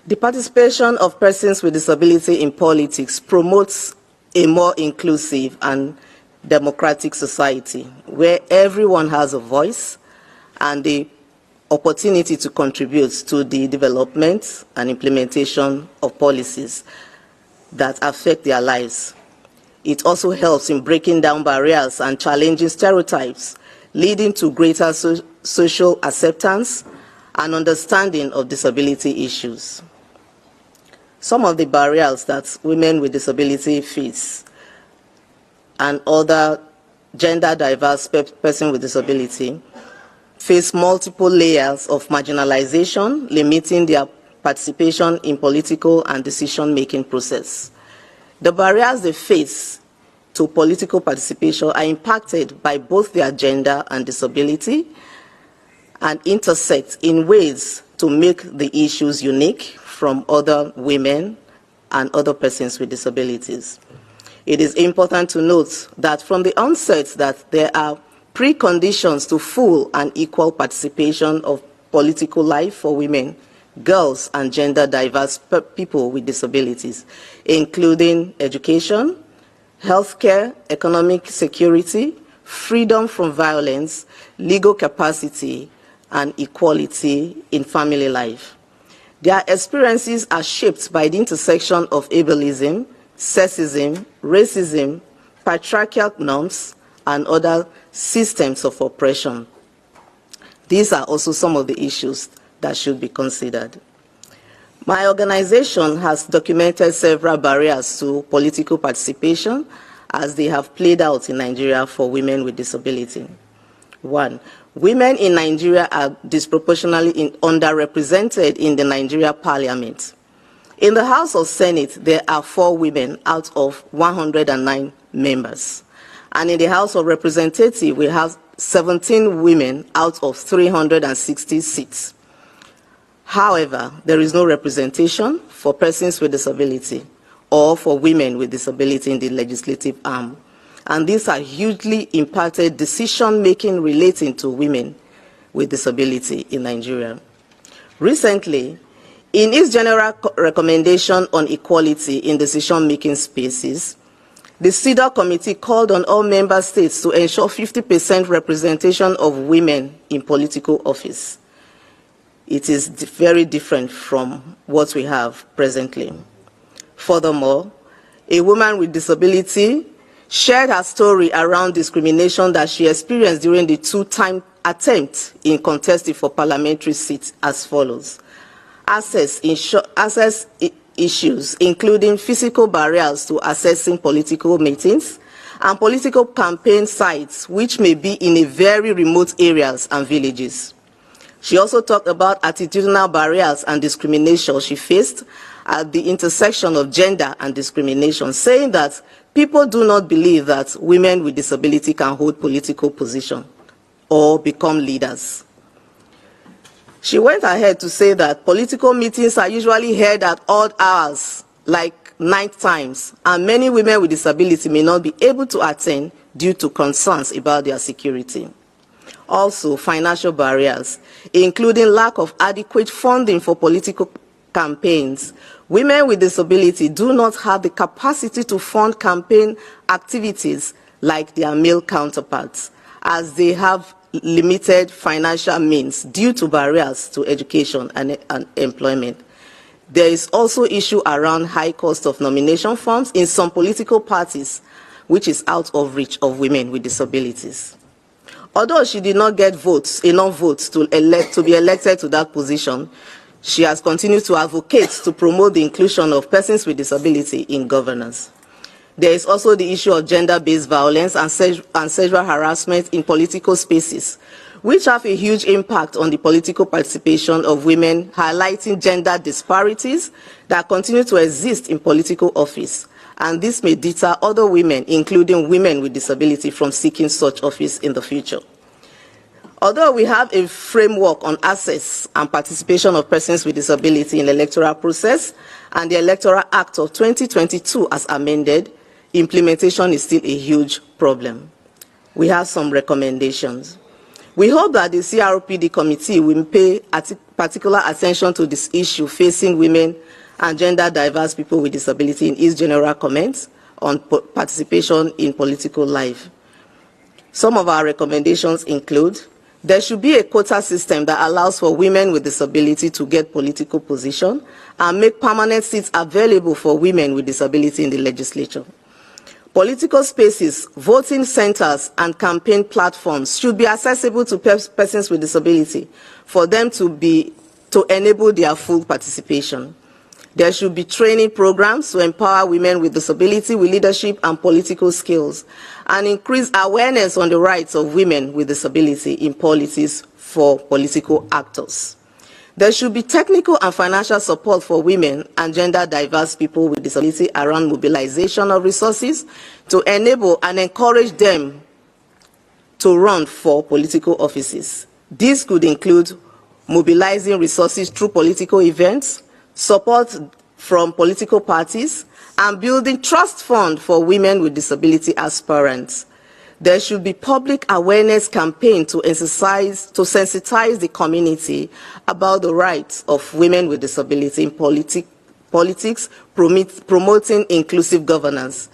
The participation of persons with disability in politics promotes a more inclusive and democratic society where everyone has a voice and the opportunity to contribute to the development and implementation of policies that affect their lives. It also helps in breaking down barriers and challenging stereotypes, leading to greater social acceptance and understanding of disability issues. Some of the barriers that women with disability face and other gender diverse persons with disability face multiple layers of marginalization, limiting their participation in political and decision-making process. The barriers they face to political participation are impacted by both their gender and disability and intersect in ways to make the issues unique from other women and other persons with disabilities. It is important to note that from the onset that there are preconditions to full and equal participation of political life for women, girls, and gender diverse people with disabilities, including education, healthcare, economic security, freedom from violence, legal capacity, and equality in family life. Their experiences are shaped by the intersection of ableism, sexism, racism, patriarchal norms, and other systems of oppression. These are also some of the issues that should be considered. My organization has documented several barriers to political participation as they have played out in Nigeria for women with disability. 1. Women in Nigeria are disproportionately underrepresented in the Nigeria Parliament. In the House of Senate, there are 4 women out of 109 members. And in the House of Representatives, we have 17 women out of 360 seats. However, there is no representation for persons with disability or for women with disability in the legislative arm. And these are hugely impacted decision-making relating to women with disability in Nigeria. Recently, in its general recommendation on equality in decision-making spaces, the CEDAW committee called on all member states to ensure 50% representation of women in political office. It is very different from what we have presently. Furthermore, a woman with disability shared her story around discrimination that she experienced during the 2-time attempt in contesting for parliamentary seats as follows. Access issues, including physical barriers to accessing political meetings and political campaign sites, which may be in a very remote areas and villages. She also talked about attitudinal barriers and discrimination she faced at the intersection of gender and discrimination, saying that people do not believe that women with disability can hold political position or become leaders. She went ahead to say that political meetings are usually held at odd hours, like night times, and many women with disability may not be able to attend due to concerns about their security. Also, financial barriers, including lack of adequate funding for political campaigns. Women with disability do not have the capacity to fund campaign activities like their male counterparts, as they have limited financial means due to barriers to education and employment. There is also issue around high cost of nomination forms in some political parties, which is out of reach of women with disabilities. Although she did not get enough votes to be elected to that position, she has continued to advocate to promote the inclusion of persons with disability in governance. There is also the issue of gender-based violence and sexual harassment in political spaces, which have a huge impact on the political participation of women, highlighting gender disparities that continue to exist in political office. And this may deter other women, including women with disability, from seeking such office in the future. Although we have a framework on access and participation of persons with disability in the electoral process and the Electoral Act of 2022 as amended, implementation is still a huge problem. We have some recommendations. We hope that the CRPD committee will pay particular attention to this issue facing women and gender diverse people with disability in its general comments on participation in political life. Some of our recommendations include: there should be a quota system that allows for women with disability to get political position and make permanent seats available for women with disability in the legislature. Political spaces, voting centers, and campaign platforms should be accessible to persons with disability for them to enable their full participation. There should be training programs to empower women with disability with leadership and political skills, and increase awareness on the rights of women with disability in politics for political actors. There should be technical and financial support for women and gender diverse people with disability around mobilization of resources to enable and encourage them to run for political offices. This could include mobilizing resources through political events, support from political parties, and building trust fund for women with disability aspirants. There should be public awareness campaign to sensitize the community about the rights of women with disability in politics, promoting inclusive governance.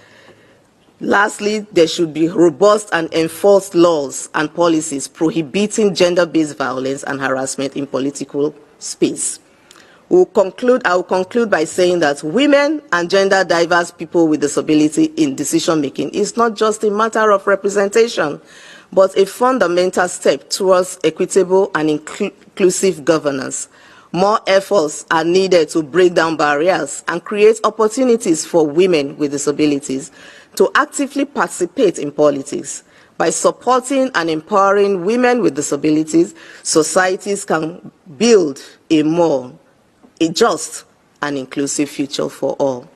Lastly, there should be robust and enforced laws and policies prohibiting gender-based violence and harassment in political space. I will conclude by saying that women and gender diverse people with disability in decision-making is not just a matter of representation, but a fundamental step towards equitable and inclusive governance. More efforts are needed to break down barriers and create opportunities for women with disabilities to actively participate in politics. By supporting and empowering women with disabilities, societies can build a just and inclusive future for all.